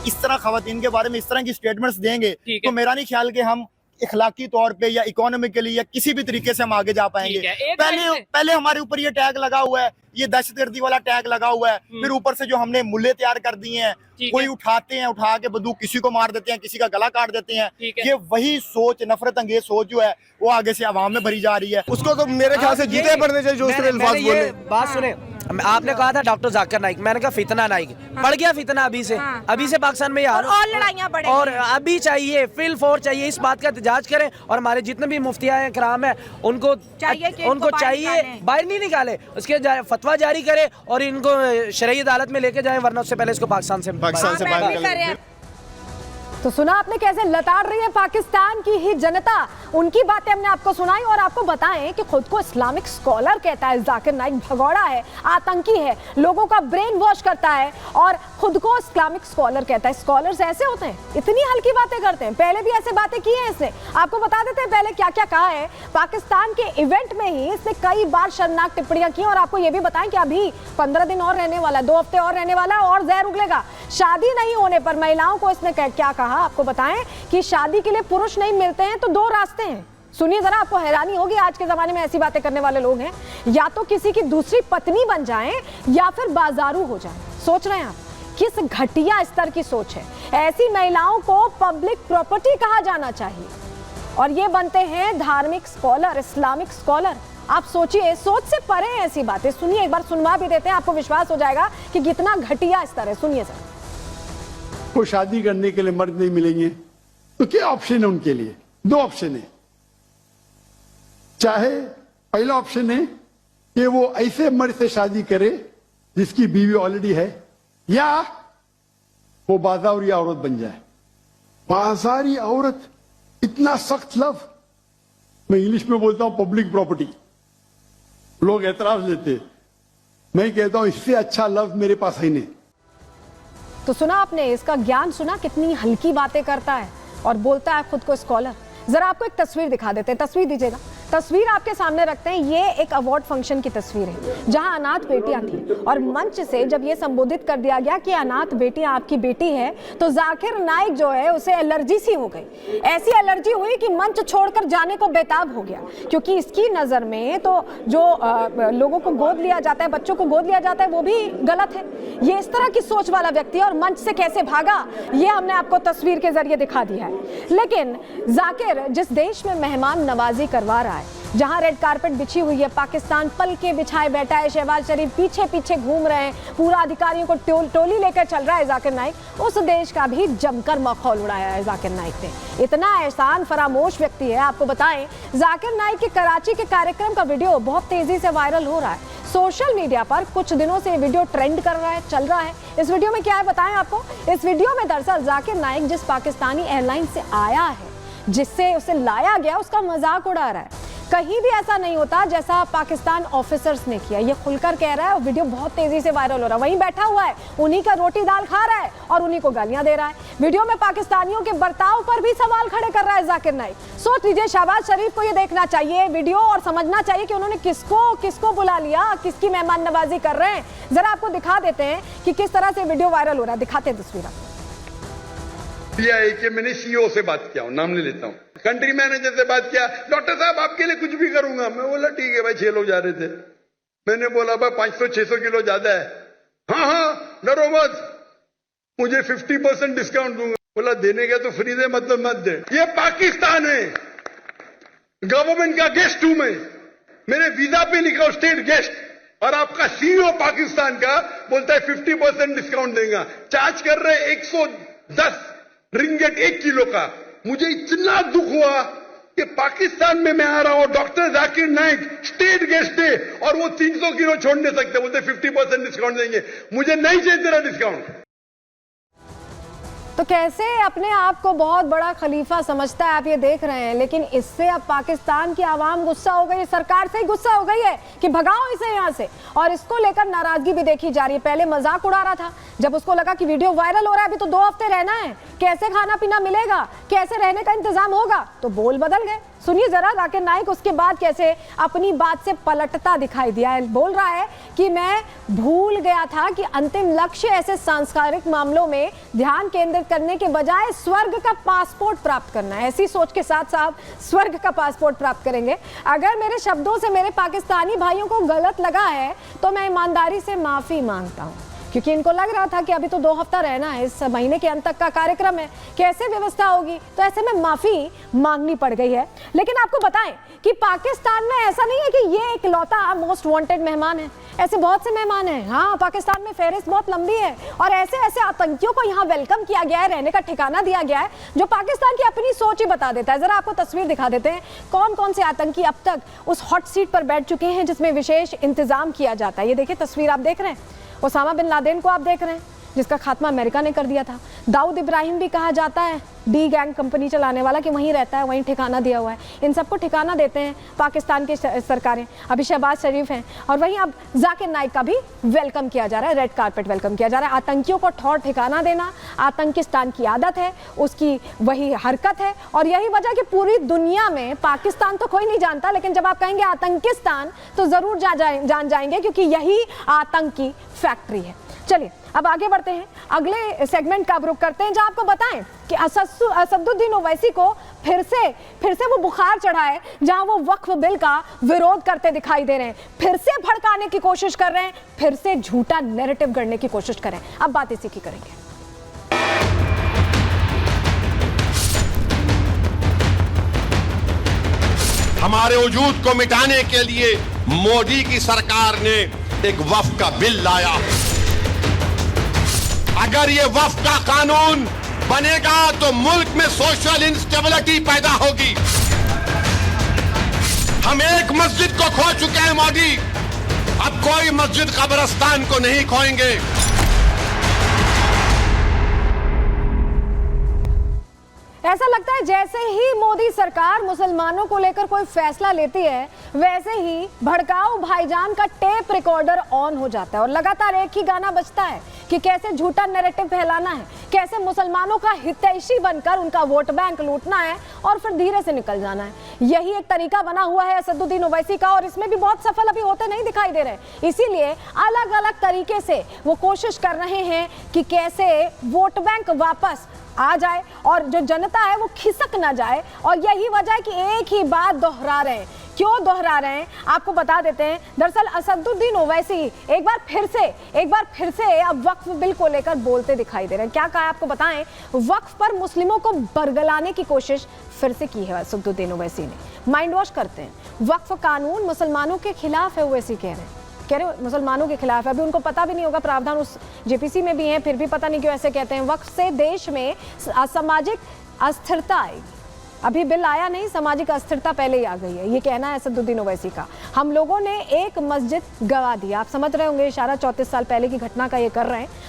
इस तरह खवातीन के बारे में इस तरह की स्टेटमेंट्स देंगे तो मेरा नहीं ख्याल कि हम इखलाकी तौर पे या इकोनॉमिकली या किसी भी तरीके से हम आगे जा पाएंगे। पहले हमारे ऊपर ये टैग लगा हुआ है, ये दहशतगर्दी वाला टैग लगा हुआ है, फिर ऊपर से जो हमने मुल्ले तैयार कर दिए हैं, कोई उठाते हैं, उठा के बंदूक किसी को मार देते हैं, किसी का गला काट देते हैं। ये वही सोच, नफरत अंगेज सोच जो है वो आगे से आवाम में भरी जा रही है। उसको तो मेरे ख्याल से जीते पड़ने चाहिए जो उसने अल्फाज बोले। बात सुने, आपने कहा था डॉक्टर जाकिर नाइक, मैंने कहा फितना नाइक बढ़ गया, फितना अभी से पाकिस्तान में यार और लड़ाइयां बढ़ेंगी और अभी चाहिए फिल फोर चाहिए, इस बात का एहतजाज करें और हमारे जितने भी मुफ्तियां हैं कराम है उनको चाहिए बाहर नहीं निकाले, उसके फतवा जारी करे और इनको शरई अदालत में लेके जाए, वरना उससे पहले इसको पाकिस्तान से बाहर। तो सुना आपने कैसे लताड़ रही है पाकिस्तान की ही जनता, उनकी बातें हमने आपको सुनाई और आपको बताएं कि खुद को इस्लामिक स्कॉलर कहता है जाकिर नाइक, भगौड़ा है, आतंकी है, लोगों का ब्रेन वॉश करता है और खुद को इस्लामिक स्कॉलर कहता है। स्कॉलर्स ऐसे होते हैं, इतनी हल्की बातें करते हैं, पहले भी ऐसे बातें की हैं इसने। आपको बता देते हैं पहले क्या क्या कहा है। पाकिस्तान के इवेंट में ही इसने कई बार शर्मनाक टिप्पणियां की और आपको ये भी बताएं कि अभी 15 दिन और रहने वाला, 2 हफ्ते और रहने वाला और जहर उगलेगा। शादी नहीं होने पर महिलाओं को इसने क्या कहा, आपको बताएं कि शादी के लिए पुरुष नहीं मिलते हैं तो 2 रास्ते हैं। सुनिए जरा, आपको हैरानी होगी, आज के जमाने में ऐसी बातें करने वाले लोग हैं, या तो किसी की दूसरी पत्नी बन जाएं या फिर बाजारू हो जाएं। सोच रहे हैं आप किस घटिया स्तर की सोच है। ऐसी महिलाओं को पब्लिक प्रॉपर्टी कहा जाना चाहिए और ये बनते हैं धार्मिक स्कॉलर, इस्लामिक स्कॉलर। आप सोचिए, सोच से परे हैं ऐसी बातें। सुनिए, एक बार सुनवा भी देते हैं, आपको विश्वास हो जाएगा कि कितना घटिया स्तर है। सुनिए सर। को शादी करने के लिए मर्द नहीं मिलेंगे तो क्या ऑप्शन है उनके लिए? 2 ऑप्शन है। चाहे पहला ऑप्शन है कि वो ऐसे मर्द से शादी करे जिसकी बीवी ऑलरेडी है, या वो बाजारी औरत बन जाए। बाजारी औरत, इतना सख्त लव, मैं इंग्लिश में बोलता हूं पब्लिक प्रॉपर्टी, लोग एतराज लेते, मैं कहता हूं इससे अच्छा लव मेरे पास है नहीं। तो सुना आपने, इसका ज्ञान सुना, कितनी हल्की बातें करता है और बोलता है खुद को स्कॉलर। जरा आपको एक तस्वीर दिखा देते हैं, तस्वीर दीजिएगा। तस्वीर आपके सामने रखते हैं, ये एक अवार्ड फंक्शन की तस्वीर है जहां अनाथ बेटियां थी और मंच से जब ये संबोधित कर दिया गया कि अनाथ बेटियां आपकी बेटी है तो जाकिर नाइक जो है उसे एलर्जी सी हो गई। ऐसी एलर्जी हुई कि मंच छोड़कर जाने को बेताब हो गया, क्योंकि इसकी नजर में तो जो लोगों को गोद लिया जाता है, बच्चों को गोद लिया जाता है, वो भी गलत है। ये इस तरह की सोच वाला व्यक्ति है और मंच से कैसे भागा ये हमने आपको तस्वीर के जरिए दिखा दिया है। लेकिन जाकिर जिस देश में मेहमान नवाजी करवा रहा है, जहां रेड कारपेट बिछी हुई है, पाकिस्तान पल के बिछाए बैठा है, शहबाज शरीफ पीछे पीछे घूम रहे हैं, पूरा अधिकारियों को टोली लेकर चल रहा है जाकिर नाइक, उस देश का भी जमकर मखौल उड़ाया है जाकिर नाइक ने। इतना एहसान फरामोश व्यक्ति है। आपको बताएं, जाकिर नाइक के कराची के कार्यक्रम का वीडियो बहुत तेजी से वायरल हो रहा है सोशल मीडिया पर। कुछ दिनों से ये वीडियो ट्रेंड कर रहा है, चल रहा है। इस वीडियो में क्या है बताएं आपको। इस वीडियो में दरअसल जाकिर नाइक जिस पाकिस्तानी एयरलाइन से आया है, जिससे उसे लाया गया, उसका मजाक उड़ा रहा है। कहीं भी ऐसा नहीं होता जैसा पाकिस्तान ऑफिसर्स ने किया, ये खुलकर कह रहा है और वीडियो बहुत तेजी से वायरल हो रहा है। वहीं बैठा हुआ है, उन्हीं का रोटी दाल खा रहा है और उन्हीं को गालियां दे रहा है। वीडियो में पाकिस्तानियों के बर्ताव पर भी सवाल खड़े कर रहा है जाकिर नाइक। सोच लीजिए, शहबाज शरीफ को ये देखना चाहिए वीडियो और समझना चाहिए कि उन्होंने किसको बुला लिया, किसकी मेहमान नवाजी कर रहे हैं। जरा आपको दिखा देते हैं कि किस तरह से वीडियो वायरल हो रहा है, दिखाते हैं तस्वीर। कि मैंने सीईओ से बात किया, नाम नहीं लेता हूं, कंट्री मैनेजर से बात किया, डॉक्टर साहब आपके लिए कुछ भी करूंगा। मैं बोला ठीक है भाई, 6 लोग जा रहे थे, मैंने बोला भाई 500-600 किलो ज्यादा है, हाँ डरो मत, मुझे 50% डिस्काउंट दूंगा। बोला देने का तो फ्री दे, मतलब मत दे। ये पाकिस्तान है, गवर्नमेंट का गेस्ट हूं मैं, मेरे वीजा पे लिखा स्टेट गेस्ट, और आपका सीईओ पाकिस्तान का बोलता है 50% डिस्काउंट देगा। चार्ज कर रहे 110 रिंगेट 1 किलो का। मुझे इतना दुख हुआ कि पाकिस्तान में मैं आ रहा हूं, doctor Zakir Naik state guest है और वो 300 किलो छोड़ नहीं सकते, बोलते 50% डिस्काउंट देंगे। मुझे नहीं चाहिए तेरा डिस्काउंट। तो कैसे अपने आप को बहुत बड़ा खलीफा समझता है, आप ये देख रहे हैं। लेकिन इससे अब पाकिस्तान की आवाम गुस्सा हो गई है, सरकार से ही गुस्सा हो गई है कि भगाओ इसे यहाँ से, और इसको लेकर नाराजगी भी देखी जा रही है। पहले मजाक उड़ा रहा था, जब उसको लगा कि वीडियो वायरल हो रहा है, अभी तो 2 हफ्ते रहना है, कैसे खाना पीना मिलेगा, कैसे रहने का इंतजाम होगा, तो बोल बदल गए। सुनिए जरा जाकिर नाइक उसके बाद कैसे अपनी बात से पलटता दिखाई दिया है। बोल रहा है कि मैं भूल गया था कि अंतिम लक्ष्य ऐसे सांस्कृतिक मामलों में ध्यान केंद्रित करने के बजाय स्वर्ग का पासपोर्ट प्राप्त करना है। ऐसी सोच के साथ साहब स्वर्ग का पासपोर्ट प्राप्त करेंगे। अगर मेरे शब्दों से मेरे पाकिस्तानी भाइयों को गलत लगा है तो मैं ईमानदारी से माफी मांगता हूँ, क्योंकि इनको लग रहा था कि अभी तो 2 हफ्ता रहना है, इस महीने के अंत तक का कार्यक्रम है, कैसे व्यवस्था होगी, तो ऐसे में माफी मांगनी पड़ गई है। लेकिन आपको बताएं कि पाकिस्तान में ऐसा नहीं है कि ये इकलौता मोस्ट वांटेड मेहमान है, ऐसे बहुत से मेहमान हैं। हाँ, पाकिस्तान में फहरिस्त बहुत लंबी है और ऐसे ऐसे आतंकियों को यहाँ वेलकम किया गया है, रहने का ठिकाना दिया गया है, जो पाकिस्तान की अपनी सोच ही बता देता है। जरा आपको तस्वीर दिखा देते हैं कौन कौन से आतंकी अब तक उस हॉट सीट पर बैठ चुके हैं जिसमें विशेष इंतजाम किया जाता है। ये देखिए तस्वीर आप देख रहे हैं, ओसामा बिन लादेन को आप देख रहे हैं, जिसका खात्मा अमेरिका ने कर दिया था। दाऊद इब्राहिम भी कहा जाता है डी गैंग कंपनी चलाने वाला, कि वहीं रहता है, वहीं ठिकाना दिया हुआ है। इन सबको ठिकाना देते हैं पाकिस्तान की सरकारें। अभी शहबाज शरीफ हैं और वहीं अब जाकिर नाइक का भी वेलकम किया जा रहा है, रेड कारपेट वेलकम किया जा रहा है। आतंकियों को ठौर ठिकाना देना आतंकिस्तान की आदत है, उसकी वही हरकत है और यही वजह कि पूरी दुनिया में पाकिस्तान तो कोई नहीं जानता, लेकिन जब आप कहेंगे आतंकिस्तान तो जरूर जान जाएंगे, क्योंकि यही आतंकी फैक्ट्री है। चलिए अब आगे बढ़ते हैं, अगले सेगमेंट का अब रुख करते हैं, जहां आपको बताएं कि असदुद्दीन ओवैसी को फिर से वो बुखार चढ़ा है, जहां वो वक्फ बिल का विरोध करते दिखाई दे रहे हैं, फिर से भड़काने की कोशिश कर रहे हैं, फिर से झूठा नैरेटिव गढ़ने की कोशिश कर रहे हैं। अब बात इसी की करेंगे। हमारे वजूद को मिटाने के लिए मोदी की सरकार ने एक वक्फ का बिल लाया। अगर ये वक्फ का कानून बनेगा तो मुल्क में सोशल इंस्टेबिलिटी पैदा होगी। हम एक मस्जिद को खो चुके हैं मोदी, अब कोई मस्जिद कब्रिस्तान को नहीं खोएंगे। ऐसा लगता है जैसे ही मोदी सरकार मुसलमानों को लेकर कोई फैसला लेती है, वैसे ही भड़काऊ भाईजान का टेप रिकॉर्डर ऑन हो जाता है और लगातार एक ही गाना बजता है कि कैसे झूठा नैरेटिव फैलाना है, कैसे मुसलमानों का हितैषी बनकर उनका वोट बैंक लूटना है और फिर धीरे से निकल जाना है। यही एक तरीका बना हुआ है असदुद्दीन ओवैसी का और इसमें भी बहुत सफल अभी होते नहीं दिखाई दे रहे। इसीलिए अलग अलग तरीके से वो कोशिश कर रहे हैं कि कैसे वोट बैंक वापस आ जाए और जो जनता है वो खिसक ना जाए, और यही वजह है कि एक ही बात दोहरा रहे हैं। क्यों दोहरा रहे हैं आपको बता देते हैं। दरअसल असदुद्दीन ओवैसी एक बार फिर से अब वक्फ बिल को लेकर बोलते दिखाई दे रहे हैं। क्या कहा आपको बताएं, वक्फ पर मुस्लिमों को बरगलाने की कोशिश फिर से की है असदुद्दीन ओवैसी ने। माइंड वॉश करते हैं, वक्फ कानून मुसलमानों के खिलाफ है, ओवैसी कह रहे मुसलमानों के खिलाफ है। अभी उनको पता भी नहीं होगा, प्रावधान उस जेपीसी में भी है, फिर भी पता नहीं क्यों ऐसे कहते हैं। वक्फ से देश में सामाजिक अस्थिरता आएगी। अभी बिल आया नहीं, सामाजिक अस्थिरता पहले ही आ गई है, ये कहना है असदुद्दीन ओवैसी का। हम लोगों ने एक मस्जिद गवा दी, आप समझ रहे होंगे इशारा 34 साल पहले की घटना का ये कर रहे हैं।